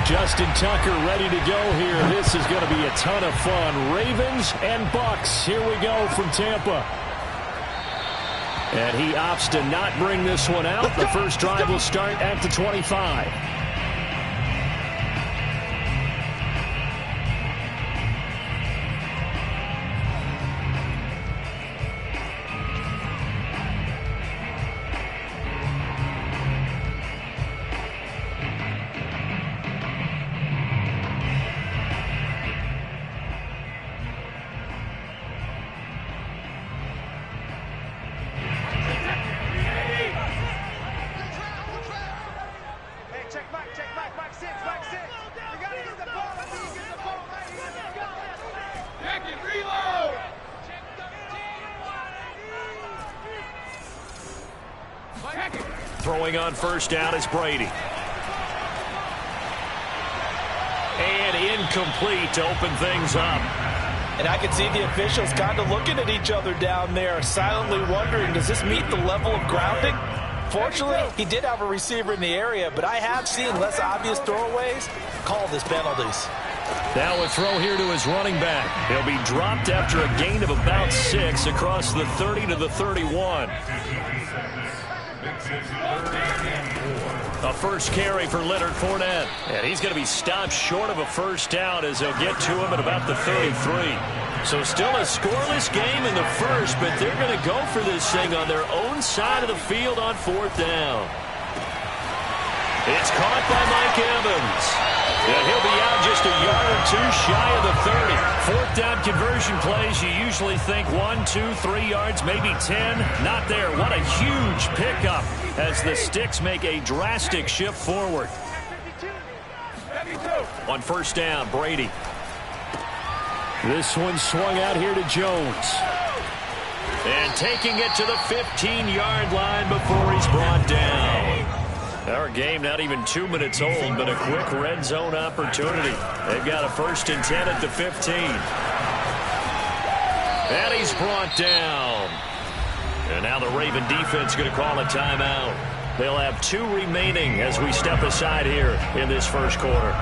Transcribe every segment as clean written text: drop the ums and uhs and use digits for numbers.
Justin Tucker ready to go here. This is going to be a ton of fun. Ravens and Bucks. Here we go from Tampa. And he opts to not bring this one out. The first drive will start at the 25. Throwing on first down is Brady. And incomplete to open things up. And I can see the officials kind of looking at each other down there, silently wondering, does this meet the level of grounding? Fortunately, he did have a receiver in the area, but I have seen less obvious throwaways called as penalties. Now a throw here to his running back. He'll be dropped after a gain of about 6 across the 30 to the 31. A first carry for Leonard Fournette. And he's going to be stopped short of a first down as they'll get to him at about the 33. So still a scoreless game in the first, but they're going to go for this thing on their own side of the field on fourth down. It's caught by Mike Evans. And he'll be out just a yard or two shy of the 30. Fourth down conversion plays, you usually think 1, 2, 3 yards, maybe 10. Not there. What a huge pickup as the Sticks make a drastic shift forward. On first down, Brady. This one swung out here to Jones. And taking it to the 15-yard line before he's brought down. Our game not even 2 minutes old, but a quick red zone opportunity. They've got a 1st and 10 at the 15. And he's brought down. And now the Raven defense going to call a timeout. They'll have 2 remaining as we step aside here in this first quarter.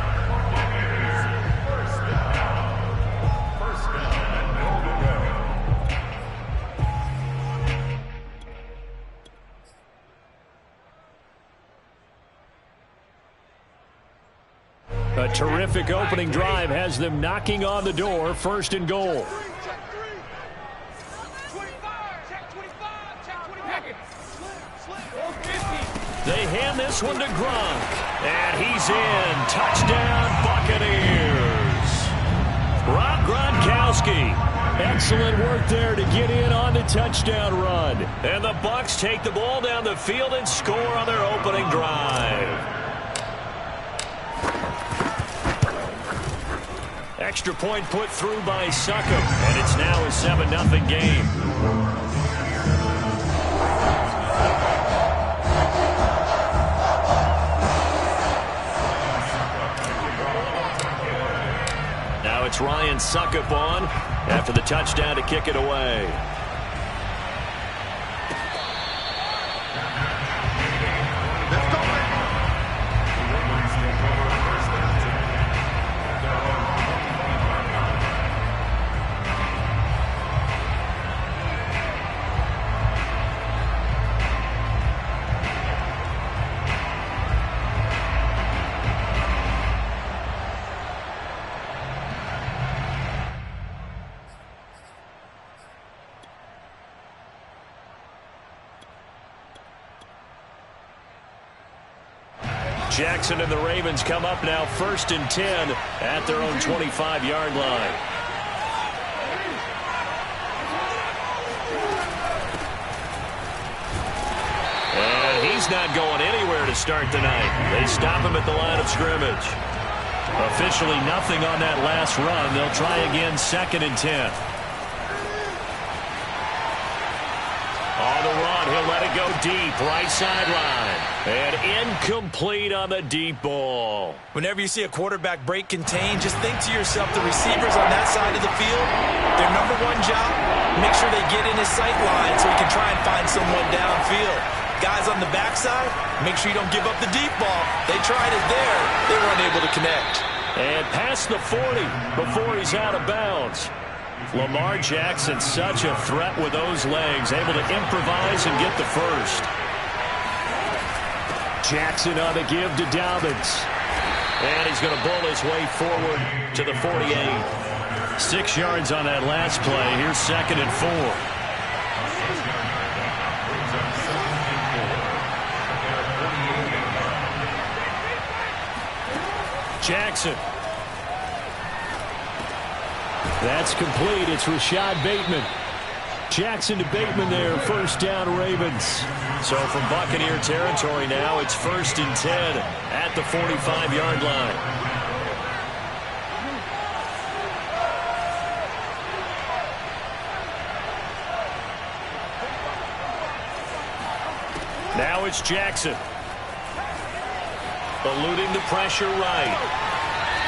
A terrific opening drive has them knocking on the door. 1st and goal. They hand this one to Gronk. And he's in. Touchdown, Buccaneers. Rob Gronkowski. Excellent work there to get in on the touchdown run. And the Bucs take the ball down the field and score on their opening drive. Extra point put through by Succop, and it's now a 7-0 game. Now it's Ryan Succop on after the touchdown to kick it away. Jackson and the Ravens come up now 1st and 10 at their own 25-yard line. And he's not going anywhere to start the night. They stop him at the line of scrimmage. Officially nothing on that last run. They'll try again 2nd and 10. On the run, he'll let it go deep, right sideline. And incomplete on the deep ball. Whenever you see a quarterback break contain, just think to yourself, the receivers on that side of the field, their #1 job, make sure they get in his sight line so he can try and find someone downfield. guys on the backside, make sure you don't give up the deep ball. They tried it there. They weren't able to connect. And past the 40 before he's out of bounds. Lamar Jackson, such a threat with those legs, able to improvise and get the first. Jackson on the give to Dobbins. And he's going to bull his way forward to the 48. 6 yards on that last play. Here's 2nd and 4. Jackson. That's complete. It's Rashad Bateman. Jackson to Bateman there. First down, Ravens. So from Buccaneer territory now, it's 1st and 10 at the 45-yard line. Now it's Jackson. Eluding the pressure right.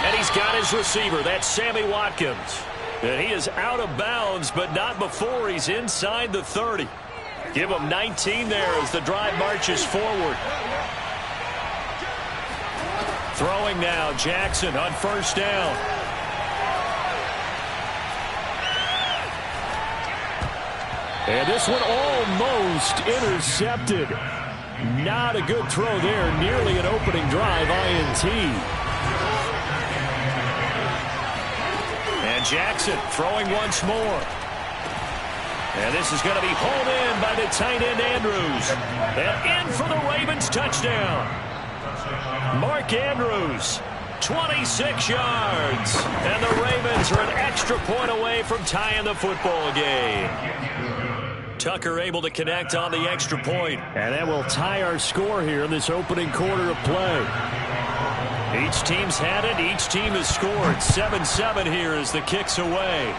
And he's got his receiver. That's Sammy Watkins. And he is out of bounds, but not before he's inside the 30. Give him 19 there as the drive marches forward. Throwing now, Jackson on 1st down. And this one almost intercepted. Not a good throw there. Nearly an opening drive, INT. And Jackson throwing once more. And this is going to be hauled in by the tight end Andrews. And in for the Ravens touchdown. Mark Andrews, 26 yards. And the Ravens are an extra point away from tying the football game. Tucker able to connect on the extra point. And that will tie our score here in this opening quarter of play. Each team's had it. Each team has scored. 7-7 here as the kick's away.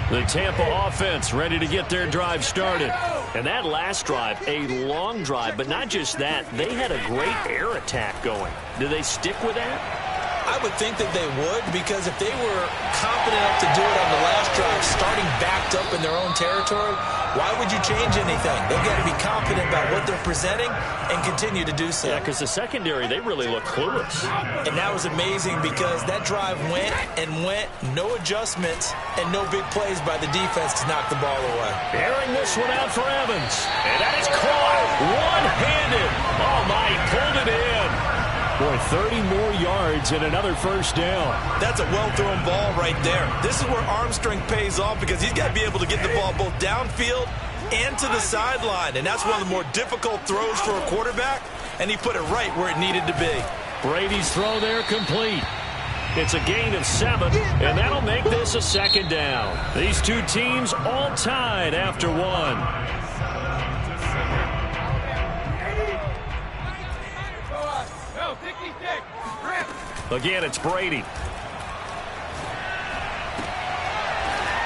The Tampa offense ready to get their drive started. And that last drive, a long drive, but not just that. They had a great air attack going. Do they stick with that? I would think that they would, because if they were confident enough to do it on the last drive, starting backed up in their own territory, why would you change anything? They've got to be confident about what they're presenting and continue to do so. Yeah, because the secondary, they really look clueless. And that was amazing because that drive went and went, no adjustments, and no big plays by the defense to knock the ball away. Airing this one out for Evans. And that is caught one-handed. Oh, my, he pulled it in. Boy, 30 more yards and another first down. That's a well-thrown ball right there. This is where arm strength pays off because he's got to be able to get the ball both downfield and to the sideline. And that's one of the more difficult throws for a quarterback, and he put it right where it needed to be. Brady's throw there complete. It's a gain of 7, and that'll make this a 2nd down. These two teams all tied after 1. Again, it's Brady.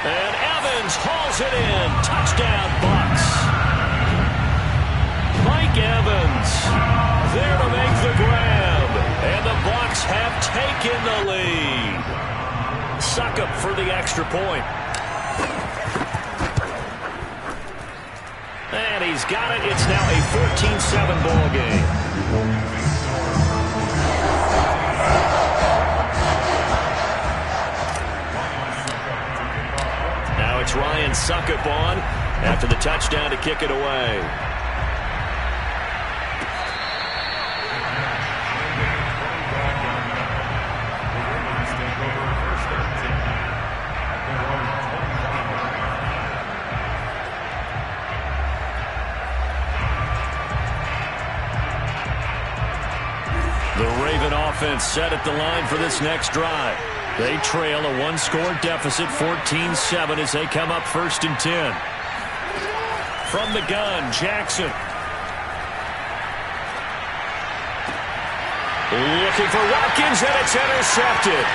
And Evans hauls it in. Touchdown, Bucs. Mike Evans there to make the grab. And the Bucs have taken the lead. Succop for the extra point. And he's got it. It's now a 14-7 ball game. It's Ryan Succop on after the touchdown to kick it away. The Raven offense set at the line for this next drive. They trail a 1-score deficit, 14-7, as they come up 1st and 10. From the gun, Jackson. Looking for Watkins, and it's intercepted.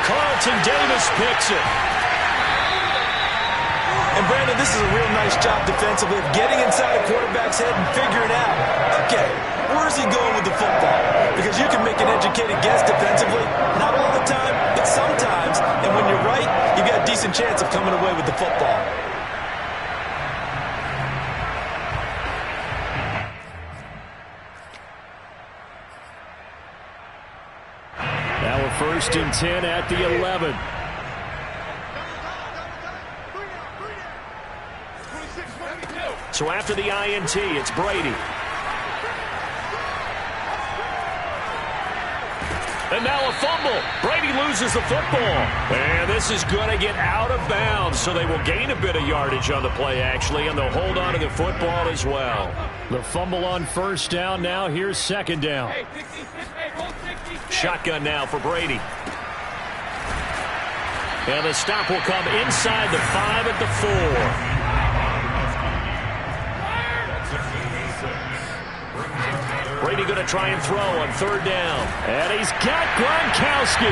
Carlton Davis picks it. And Brandon, this is a real nice job defensively of getting inside a quarterback's head and figuring out, okay, where's he going with the football? Because you can make an educated guess defensively, not all the time, but sometimes. And when you're right, you've got a decent chance of coming away with the football. Now a 1st and 10 at the 11. So after the INT, it's Brady. And now a fumble. Brady loses the football. And this is going to get out of bounds, so they will gain a bit of yardage on the play, actually, and they'll hold on to the football as well. The fumble on 1st down. Now here's 2nd down. Shotgun now for Brady. And the stop will come inside the 5 at the 4. Brady going to try and throw on 3rd down. And he's got Gronkowski.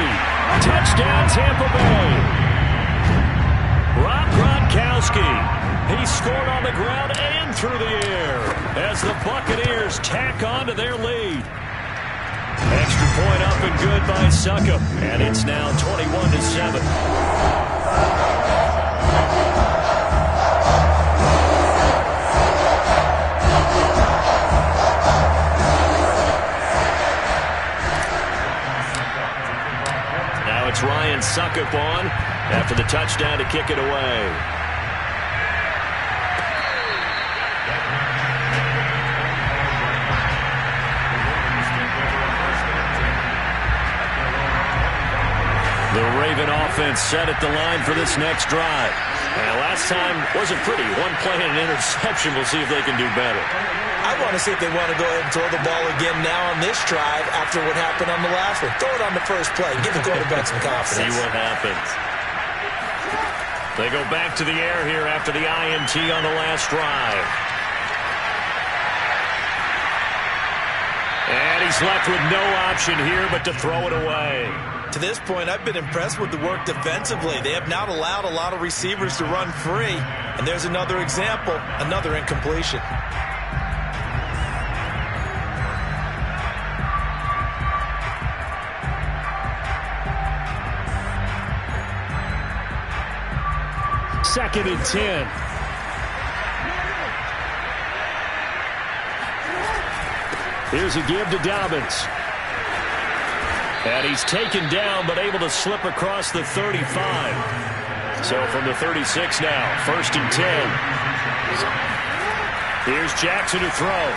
Touchdown, Tampa Bay. Rob Gronkowski. He scored on the ground and through the air as the Buccaneers tack on to their lead. Extra point up and good by Succop. And it's now 21-7. It's Ryan Succop on after the touchdown to kick it away. The Raven offense set at the line for this next drive. And last time wasn't pretty. One play and an interception. We'll see if they can do better. I want to see if they want to go ahead and throw the ball again now on this drive after what happened on the last one. Throw it on the first play. Give the quarterback some confidence. See what happens. They go back to the air here after the INT on the last drive. And he's left with no option here but to throw it away. To this point, I've been impressed with the work defensively. They have not allowed a lot of receivers to run free. And there's another example, another incompletion. Second and 10. Here's a give to Dobbins. And he's taken down but able to slip across the 35. So from the 36 now, 1st and 10. Here's Jackson to throw.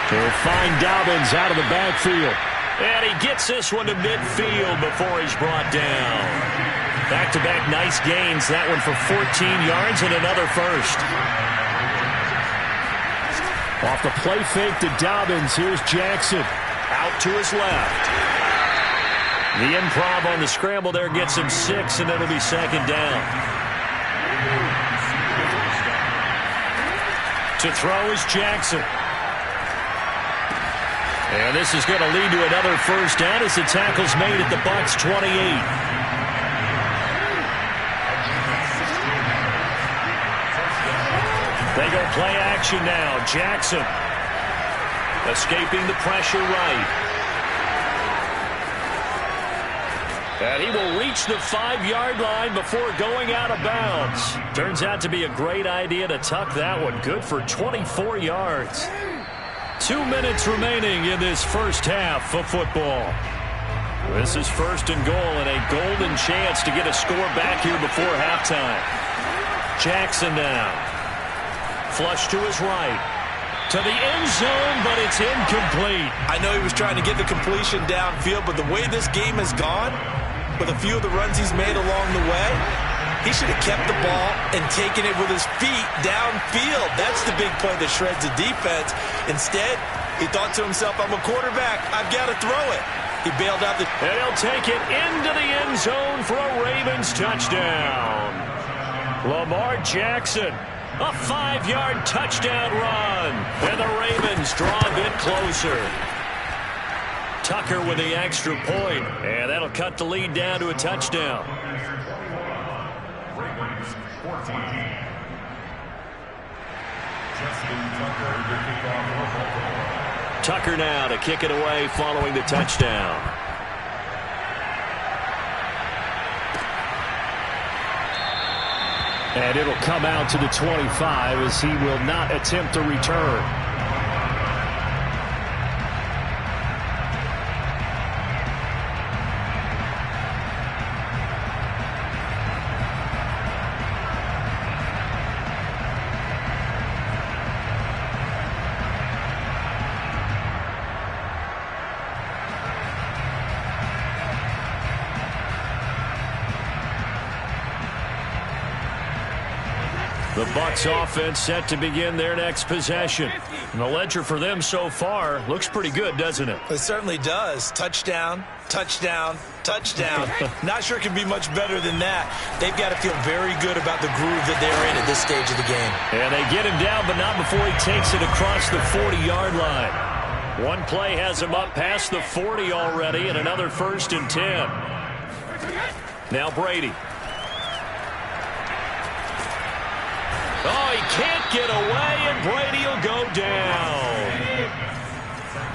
He'll find Dobbins out of the backfield. And he gets this one to midfield before he's brought down. Back-to-back nice gains. That one for 14 yards and another 1st. Off the play fake to Dobbins. Here's Jackson. Out to his left. The improv on the scramble there gets him 6, and it'll be 2nd down. To throw is Jackson. And this is going to lead to another 1st down as the tackle's made at the Bucs 28. They go play action now. Jackson escaping the pressure right. And he will reach the 5-yard line before going out of bounds. Turns out to be a great idea to tuck that one. Good for 24 yards. 2 minutes remaining in this first half of football. This is 1st and goal and a golden chance to get a score back here before halftime. Jackson now. Flush to his right. To the end zone, but it's incomplete. I know he was trying to get the completion downfield, but the way this game has gone, with a few of the runs he's made along the way, he should have kept the ball and taken it with his feet downfield. That's the big play that shreds the defense. Instead, he thought to himself, I'm a quarterback. I've got to throw it. He bailed out the... And he'll take it into the end zone for a Ravens touchdown. Lamar Jackson. A 5-yard touchdown run. And the Ravens draw a bit closer. Tucker with the extra point. And that'll cut the lead down to a touchdown. Tucker now to kick it away following the touchdown. And it'll come out to the 25 as he will not attempt to return. The Bucs offense set to begin their next possession. And the ledger for them so far looks pretty good, doesn't it? It certainly does. Touchdown, touchdown, touchdown. Not sure it can be much better than that. They've got to feel very good about the groove that they're in at this stage of the game. And they get him down, but not before he takes it across the 40-yard line. One play has him up past the 40 already, and another 1st and 10. Now Brady. Oh, he can't get away, and Brady will go down.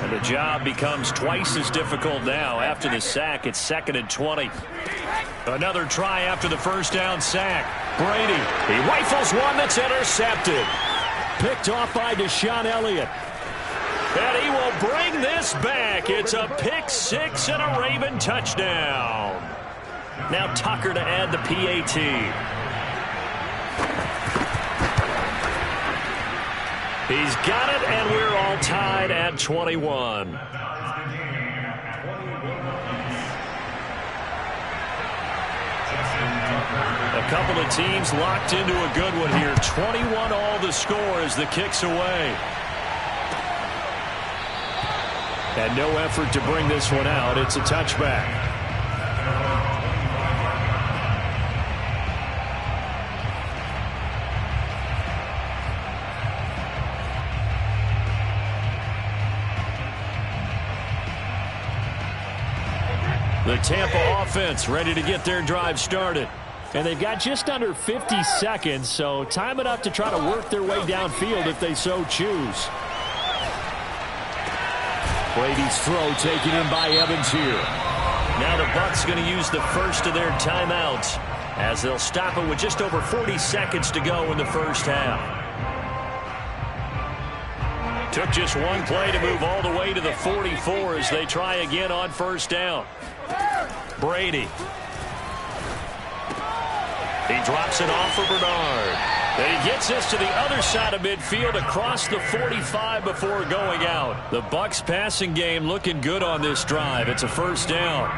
And the job becomes twice as difficult now. After the sack, it's 2nd and 20. Another try after the first down sack. Brady, he rifles one that's intercepted. Picked off by Deshaun Elliott. And he will bring this back. It's a pick six and a Raven touchdown. Now Tucker to add the PAT. He's got it, and we're all tied at 21. A couple of teams locked into a good one here. 21 all the score as the kick's away. And no effort to bring this one out. It's a touchback. The Tampa offense ready to get their drive started. And they've got just under 50 seconds, so time enough to try to work their way downfield if they so choose. Brady's throw taken in by Evans here. Now the Bucs going to use the first of their timeouts as they'll stop it with just over 40 seconds to go in the first half. Took just one play to move all the way to the 44 as they try again on first down. Brady. He drops it off for Bernard. And he gets this to the other side of midfield across the 45 before going out. The Bucs passing game looking good on this drive. It's a first down.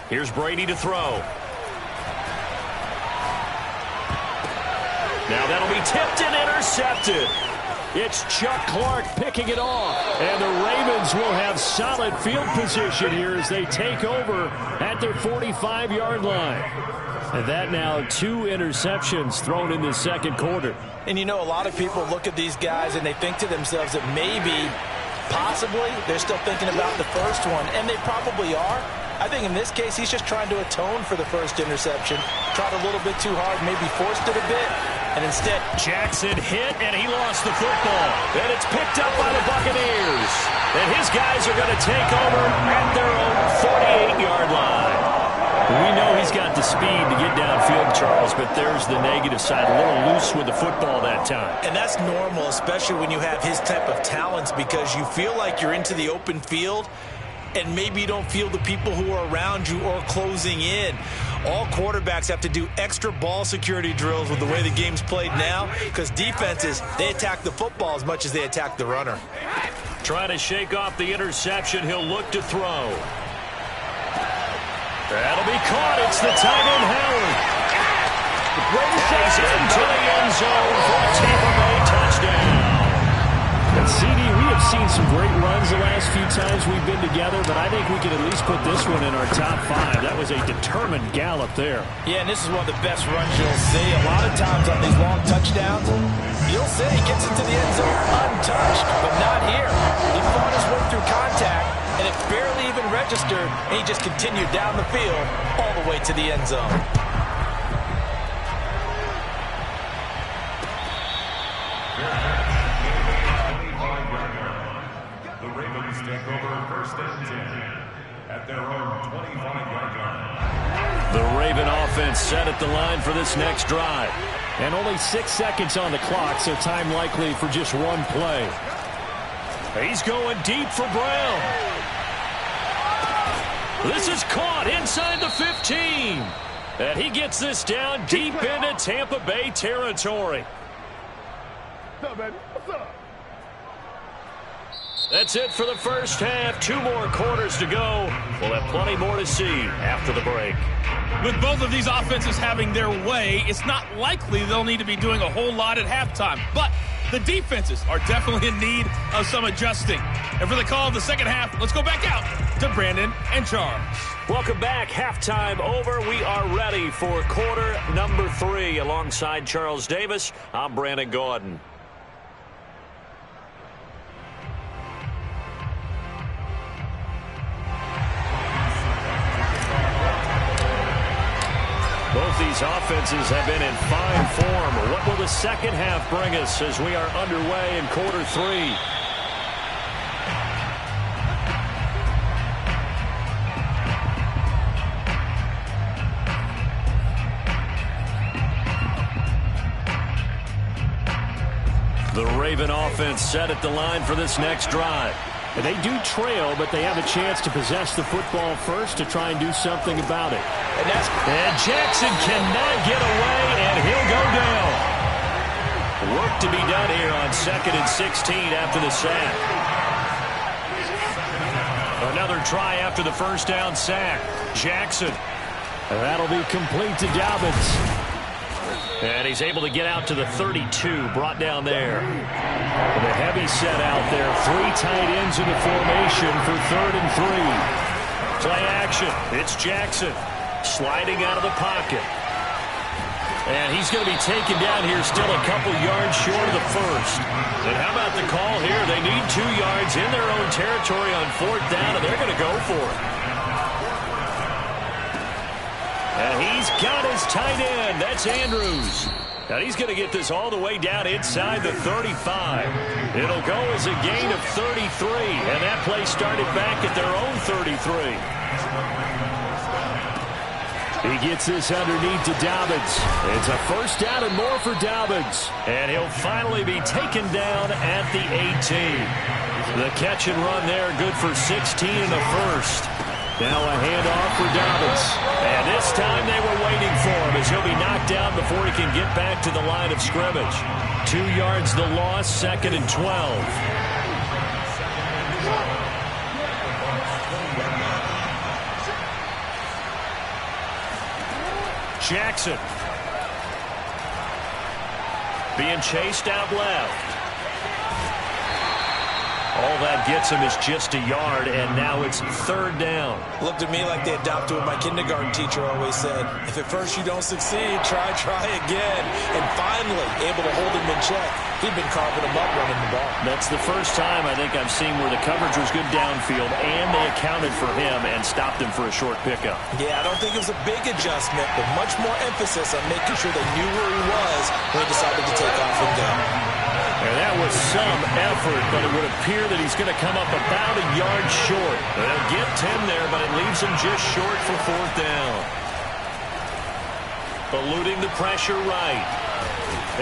Here's Brady to throw. Now that'll be tipped and intercepted. It's Chuck Clark picking it off. And the Ravens will have solid field position here as they take over at their 45-yard line. And that now 2 interceptions thrown in the second quarter. And you know, a lot of people look at these guys and they think to themselves that maybe, possibly, they're still thinking about the first one. And they probably are. I think in this case, he's just trying to atone for the first interception. Tried a little bit too hard, maybe forced it a bit, and instead Jackson hit, and he lost the football. And it's picked up by the Buccaneers. And his guys are going to take over at their own 48-yard line. We know he's got the speed to get downfield, Charles, but there's the negative side. A little loose with the football that time. And that's normal, especially when you have his type of talents, because you feel like you're into the open field, and maybe you don't feel the people who are around you or closing in. All quarterbacks have to do extra ball security drills with the way the game's played now, because defenses, they attack the football as much as they attack the runner. Trying to shake off the interception. He'll look to throw. That'll be caught. It's the tight end, Howard. He's into the end zone for a Tampa Bay touchdown. And CD, we have seen some great runs the last few times we've been together, but I think we can at least put this one in our top 5. That was a determined gallop there. Yeah, and this is one of the best runs you'll see. A lot of times on these long touchdowns, you'll see he gets into the end zone untouched, but not here. He fought his way through contact, and it barely even registered, and he just continued down the field all the way to the end zone. The Ravens take over first and 10 at their own 25-yard line. The Raven offense set at the line for this next drive. And only 6 seconds on the clock, so time likely for just one play. He's going deep for Brown. This is caught inside the 15. And he gets this down deep into Tampa Bay territory. What's up, baby? What's up? That's it for the first half. 2 more quarters to go. We'll have plenty more to see after the break. With both of these offenses having their way, it's not likely they'll need to be doing a whole lot at halftime. But the defenses are definitely in need of some adjusting. And for the call of the second half, let's go back out to Brandon and Charles. Welcome back. Halftime over. We are ready for quarter number 3. Alongside Charles Davis, I'm Brandon Gaudin. Both these offenses have been in fine form. What will the second half bring us as we are underway in quarter 3? The Raven offense set at the line for this next drive. And they do trail, but they have a chance to possess the football first to try and do something about it. And Jackson cannot get away, and he'll go down. Work to be done here on 2nd and 16 after the sack. Another try after the first down sack. Jackson. And that'll be complete to Dobbins. And he's able to get out to the 32, brought down there. With a heavy set out there. 3 tight ends in the formation for 3rd and 3. Play action. It's Jackson sliding out of the pocket. And he's going to be taken down here still a couple yards short of the first. And how about the call here? They need 2 yards in their own territory on 4th down, and they're going to go for it. And he's got his tight end. That's Andrews. Now he's going to get this all the way down inside the 35. It'll go as a gain of 33. And that play started back at their own 33. He gets this underneath to Dobbins. It's a first down and more for Dobbins. And he'll finally be taken down at the 18. The catch and run there, good for 16 in the first. Now a handoff for Dobbins. And this time they were waiting for him as he'll be knocked down before he can get back to the line of scrimmage. 2 yards the loss, 2nd and 12. Jackson. Being chased out left. All that gets him is just a yard, and now it's 3rd down. Looked at me like they adopted what my kindergarten teacher always said. If at first you don't succeed, try again. And finally, able to hold him in check. He'd been carving him up running the ball. That's the first time I think I've seen where the coverage was good downfield, and they accounted for him and stopped him for a short pickup. Yeah, I don't think it was a big adjustment, but much more emphasis on making sure they knew where he was when they decided to take off and go. And that was some effort, but it would appear that he's going to come up about a yard short. They'll get 10 there, but it leaves him just short for 4th down. Eluding the pressure right.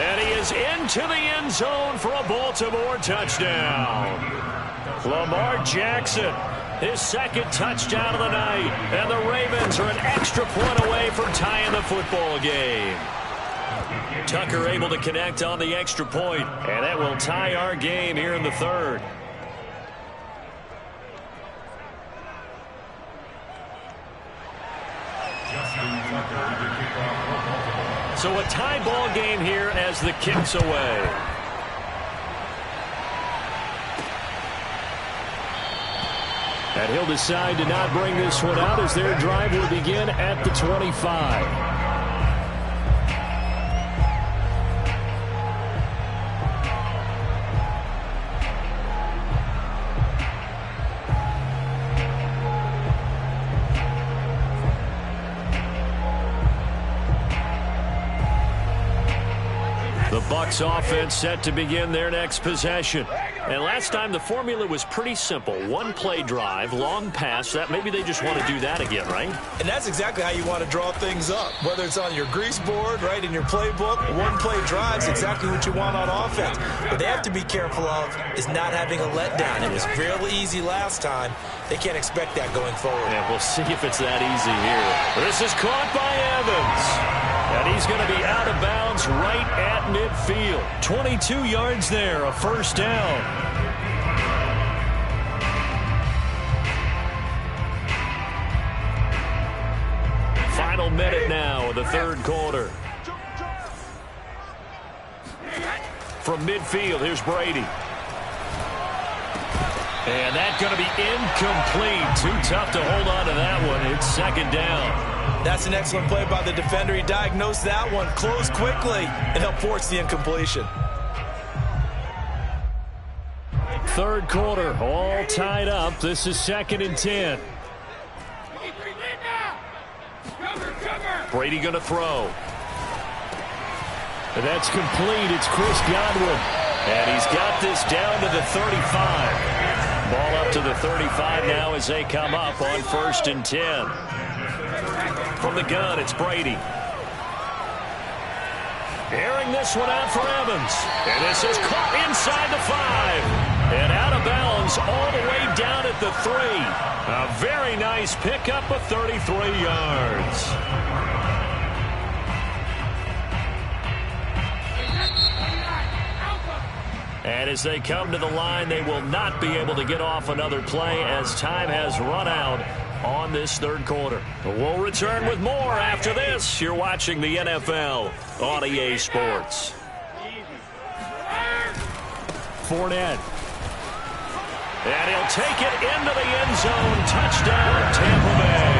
And he is into the end zone for a Baltimore touchdown. Lamar Jackson, his 2nd touchdown of the night. And the Ravens are an extra point away from tying the football game. Tucker able to connect on the extra point, and that will tie our game here in the 3rd. So a tie ball game here as the kick's away. And he'll decide to not bring this one out as their drive will begin at the 25. The Bucs offense set to begin their next possession. And last time the formula was pretty simple. One play drive, long pass. That maybe they just want to do that again, right? And that's exactly how you want to draw things up. Whether it's on your grease board, right, in your playbook, one play drive is exactly what you want on offense. What they have to be careful of is not having a letdown. It was real easy last time. They can't expect that going forward. Yeah, we'll see if it's that easy here. This is caught by Evans. And he's going to be out of bounds right at midfield. 22 yards there, a first down. Final minute now of the third quarter. From midfield, here's Brady. And that's going to be incomplete. Too tough to hold on to that one. It's second down. That's an excellent play by the defender. He diagnosed that one, closed quickly, and helped force the incompletion. Third quarter, all tied up. This is 2nd and 10. Brady going to throw. And that's complete. It's Chris Godwin. And he's got this down to the 35. Ball up to the 35 now as they come up on 1st and 10. From the gun, it's Brady. Airing this one out for Evans. And this is caught inside the 5. And out of bounds all the way down at the 3. A very nice pickup of 33 yards. And as they come to the line, they will not be able to get off another play as time has run out on this third quarter. We'll return with more after this. You're watching the NFL on EA Sports. Fournette. And he'll take it into the end zone. Touchdown, Tampa Bay.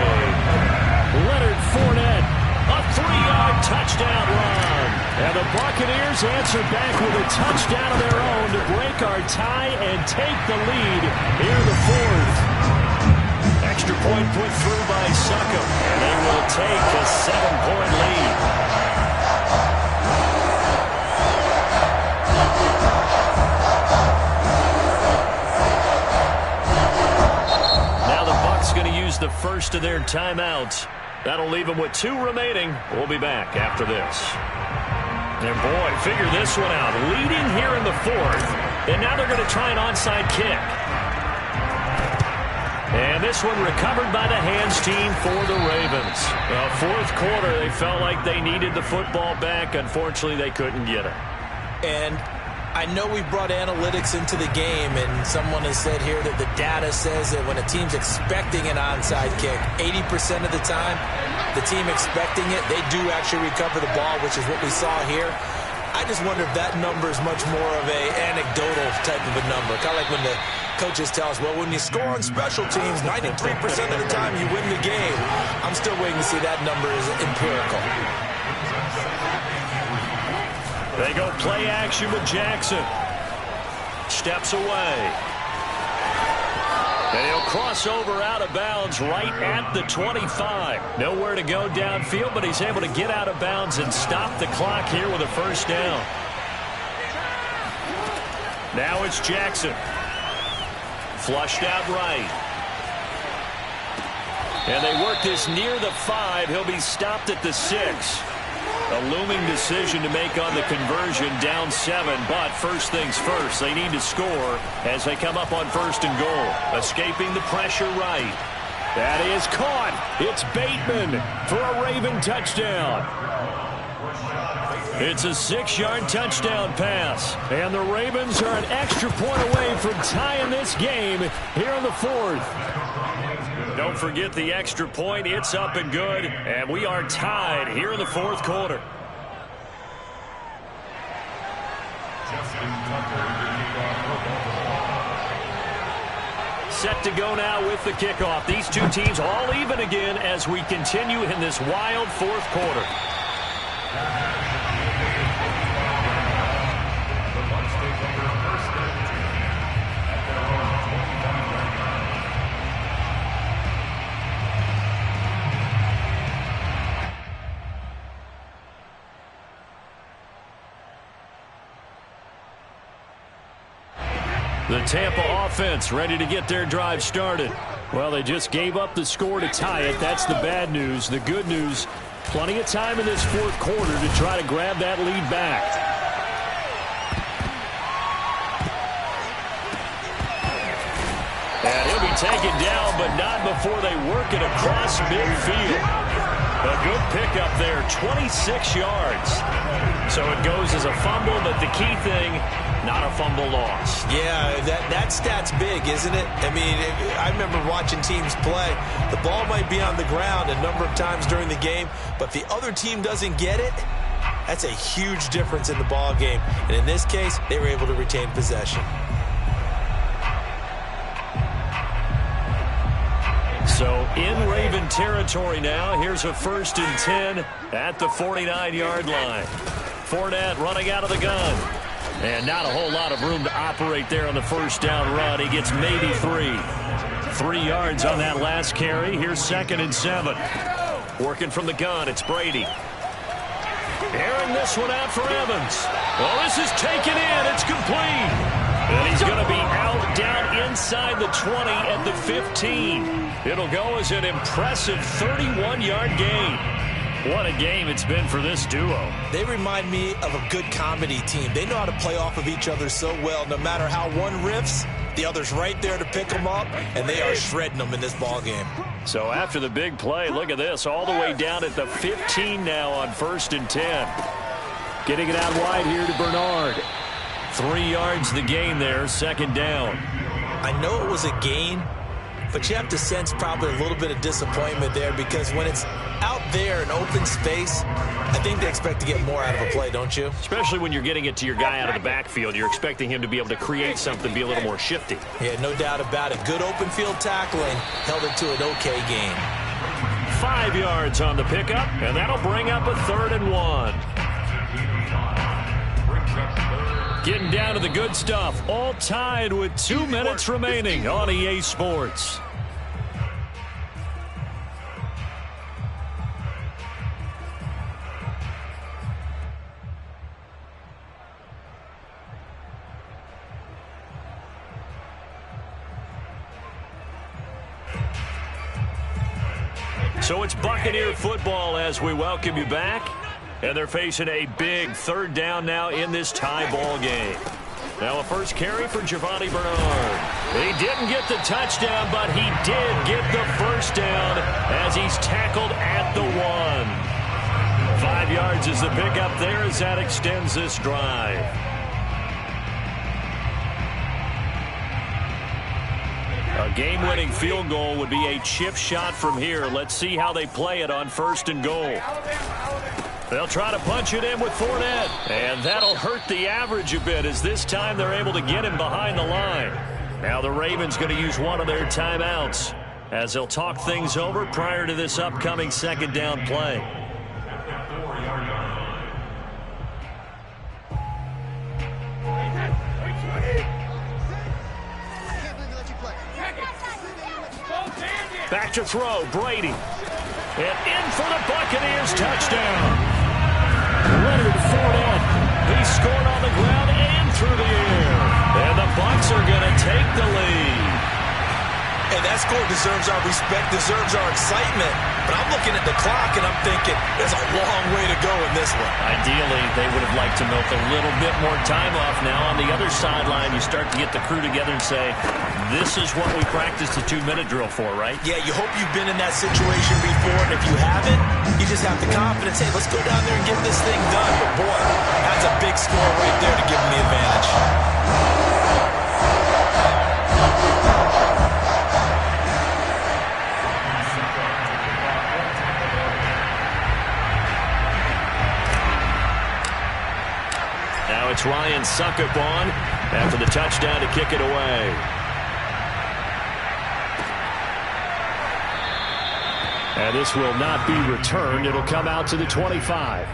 Leonard Fournette, a 3-yard touchdown run. And the Buccaneers answer back with a touchdown of their own to break our tie and take the lead here in the 4th. Extra point put through by Succop. And they will take a 7-point lead. Now the Bucs going to use the first of their timeouts. That'll leave them with 2 remaining. We'll be back after this. And boy, figure this one out. Leading here in the 4th. And now they're going to try an onside kick. And this one recovered by the hands team for the Ravens. Well, 4th quarter, they felt like they needed the football back. Unfortunately, they couldn't get it. And I know we brought analytics into the game, and someone has said here that the data says that when a team's expecting an onside kick, 80% of the time, the team expecting it, they do actually recover the ball, which is what we saw here. I just wonder if that number is much more of a anecdotal type of a number. Kind of like when the coaches tell us, well, when you score on special teams, 93% of the time you win the game. I'm still waiting to see that number is empirical. They go play action with Jackson. Steps away. And he'll cross over out of bounds right at the 25. Nowhere to go downfield, but he's able to get out of bounds and stop the clock here with a first down. Now it's Jackson. Flushed out right. And they work this near the 5. He'll be stopped at the 6. A looming decision to make on the conversion, down 7. But first things first, they need to score as they come up on 1st and goal. Escaping the pressure right. That is caught. It's Bateman for a Raven touchdown. It's a 6-yard touchdown pass. And the Ravens are an extra point away from tying this game here in the 4th. Don't forget the extra point. It's up and good. And we are tied here in the 4th quarter. set to go now with the kickoff. These two teams all even again as we continue in this wild fourth quarter. The Tampa offense ready to get their drive started. Well, they just gave up the score to tie it. That's the bad news. The good news, plenty of time in this fourth quarter to try to grab that lead back. And he'll be taken down, but not before they work it across midfield. A good pickup there, 26 yards. So it goes as a fumble, but the key thing, not a fumble loss. Yeah, that stat's big, isn't it? I mean, I remember watching teams play. The ball might be on the ground a number of times during the game, but if the other team doesn't get it, that's a huge difference in the ball game. And in this case, they were able to retain possession. So in Raven territory now. Here's a 1st and 10 at the 49-yard line. Fournette running out of the gun. And not a whole lot of room to operate there on the first down run. He gets maybe 3. 3 yards on that last carry. Here's 2nd and 7. Working from the gun, it's Brady. Airing this one out for Evans. Well, this is taken in. It's complete. And he's going to be out down inside the 20 at the 15. It'll go as an impressive 31-yard gain. What a game it's been for this duo. They remind me of a good comedy team. They know how to play off of each other so well. No matter how one riffs, the other's right there to pick them up, and they are shredding them in this ball game. So after the big play, look at this, all the way down at the 15 now on 1st and 10. Getting it out wide here to Bernard. 3 yards the gain there, 2nd down. I know it was a gain, but you have to sense probably a little bit of disappointment there because when it's out there in open space, I think they expect to get more out of a play, don't you? Especially when you're getting it to your guy out of the backfield. You're expecting him to be able to create something, be a little more shifty. Yeah, no doubt about it. Good open field tackling, held it to an okay gain. 5 yards on the pickup, and that'll bring up a 3rd and 1. Getting down to the good stuff, all tied with 2 minutes remaining on EA Sports. So it's Buccaneer football as we welcome you back. And they're facing a big 3rd down now in this tie ball game. Now a first carry for Giovanni Bernard. He didn't get the touchdown, but he did get the first down as he's tackled at the 1. 5 yards is the pickup there as that extends this drive. A game-winning field goal would be a chip shot from here. Let's see how they play it on 1st and goal. They'll try to punch it in with Fournette. And that'll hurt the average a bit as this time they're able to get him behind the line. Now the Ravens going to use one of their timeouts as they'll talk things over prior to this upcoming 2nd down play. Back to throw, Brady. And in for the Buccaneers, touchdown. Leonard Fournette. He scored on the ground and through the air. And the Bucs are going to take the lead. And that score deserves our respect, deserves our excitement. But I'm looking at the clock, and I'm thinking there's a long way to go in this one. Ideally, they would have liked to milk a little bit more time off. Now on the other sideline, you start to get the crew together and say, this is what we practiced the 2-minute drill for, right? Yeah, you hope you've been in that situation before, and if you haven't, you just have the confidence, hey, let's go down there and get this thing done. But boy, that's a big score right there to give them the advantage. Now it's Ryan Suckup on after the touchdown to kick it away. And this will not be returned. It'll come out to the 25.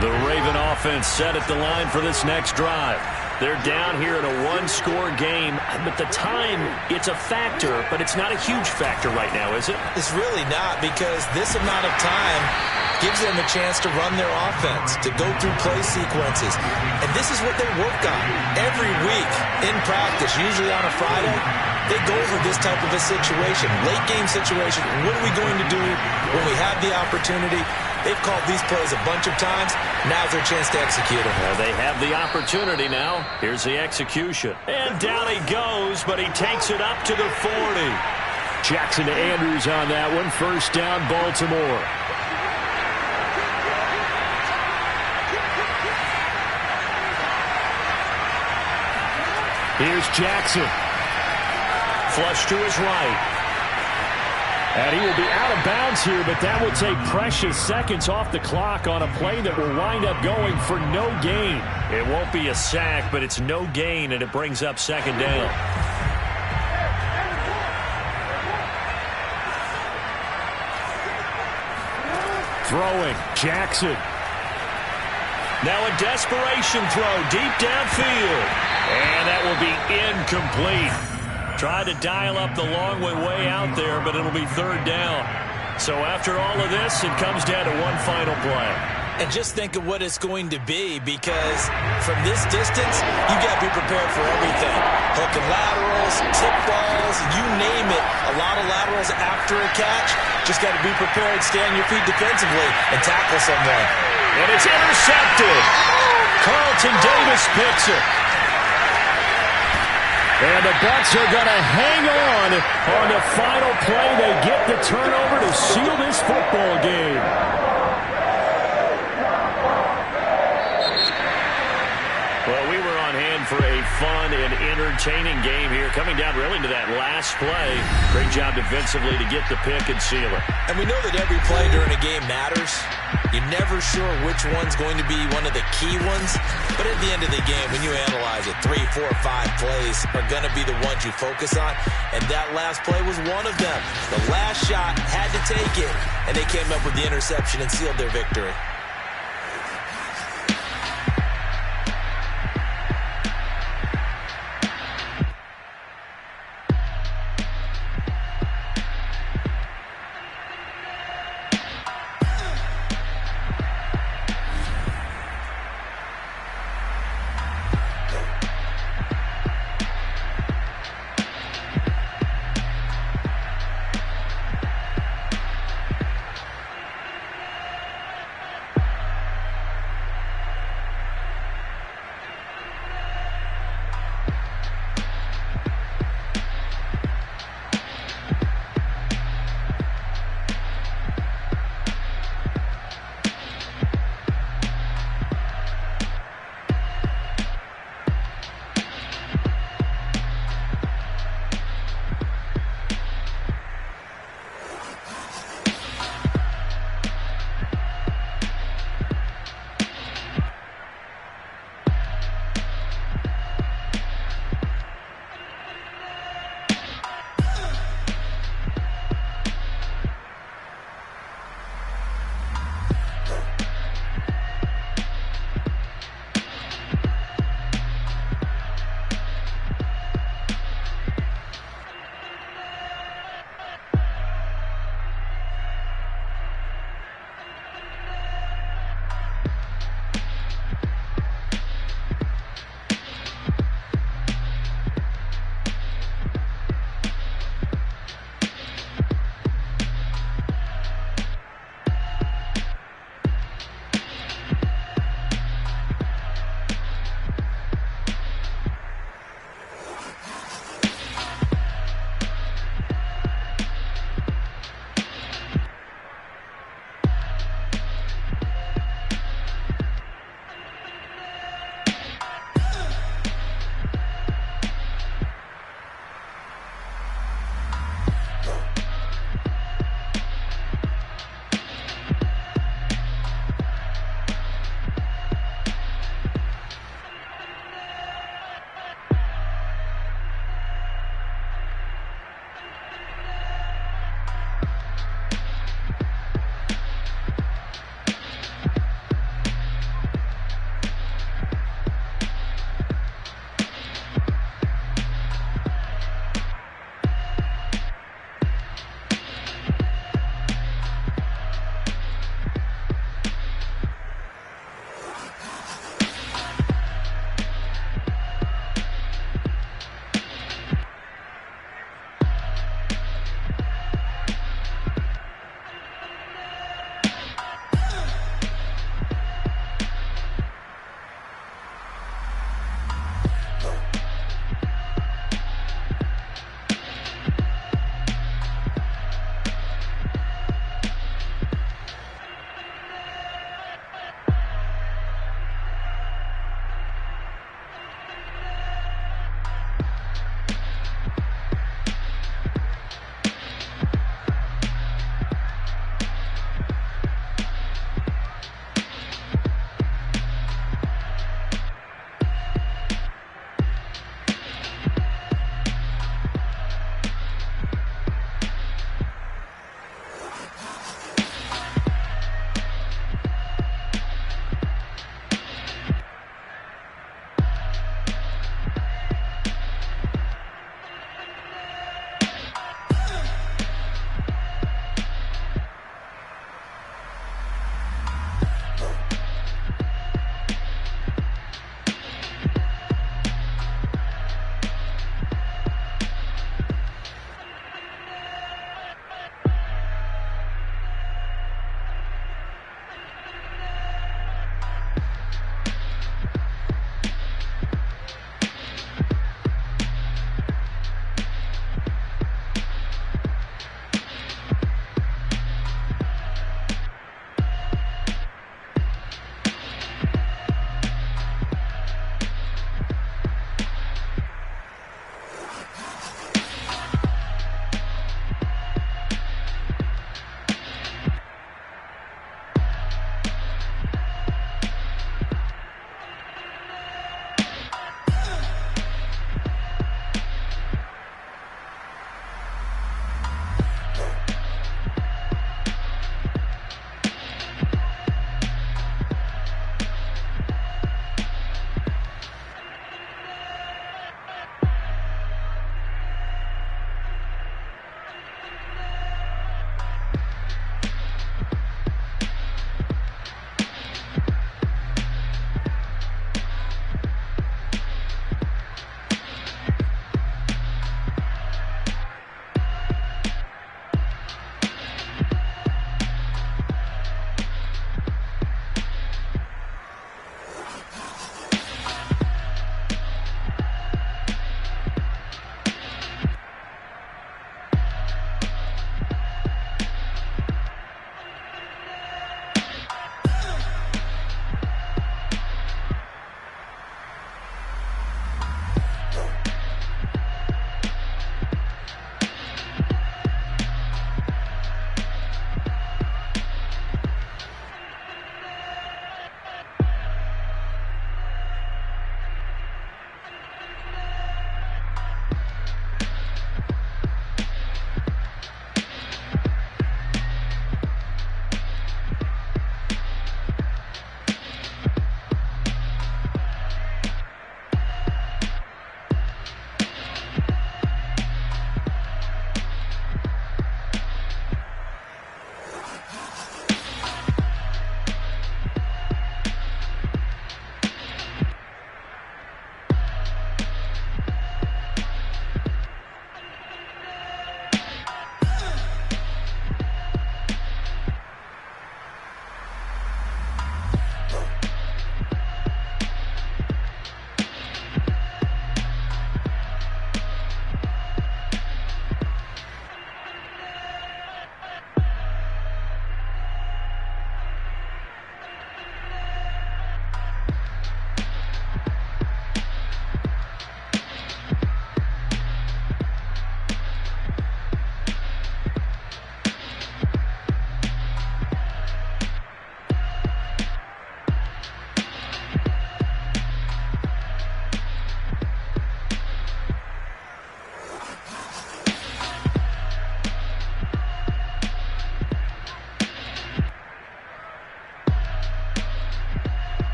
The Raven offense set at the line for this next drive. They're down here in a one-score game, but the time, it's a factor, but it's not a huge factor right now, is it? It's really not, because this amount of time gives them a chance to run their offense, to go through play sequences. And this is what they work on every week in practice, usually on a Friday. They go over this type of a situation, late game situation. What are we going to do when we have the opportunity? They've called these plays a bunch of times. Now's their chance to execute them. Well, they have the opportunity now. Here's the execution. And down he goes, but he takes it up to the 40. Jackson to Andrews on that one. First down, Baltimore. Here's Jackson. Flush to his right. And he will be out of bounds here, but that will take precious seconds off the clock on a play that will wind up going for no gain. It won't be a sack, but it's no gain, and it brings up second down. Throwing, Jackson. Now a desperation throw deep downfield. And that will be incomplete. Tried to dial up the long way out there, but it'll be third down. So after all of this, it comes down to one final play. And just think of what it's going to be, because from this distance, you got to be prepared for everything. Hook and laterals, tip balls, you name it. A lot of laterals after a catch. Just got to be prepared, stay on your feet defensively, and tackle someone. And it's intercepted. Carlton Davis picks it. And the Bucs are going to hang on the final play. They get the turnover to seal this football game. Well, we were on hand for a fun and entertaining game here, coming down really to that last play. Great job defensively to get the pick and seal it. And we know that every play during a game matters. You're never sure which one's going to be one of the key ones. But at the end of the game, when you analyze it, 3, 4, 5 plays are going to be the ones you focus on. And that last play was one of them. The last shot had to take it, and they came up with the interception and sealed their victory.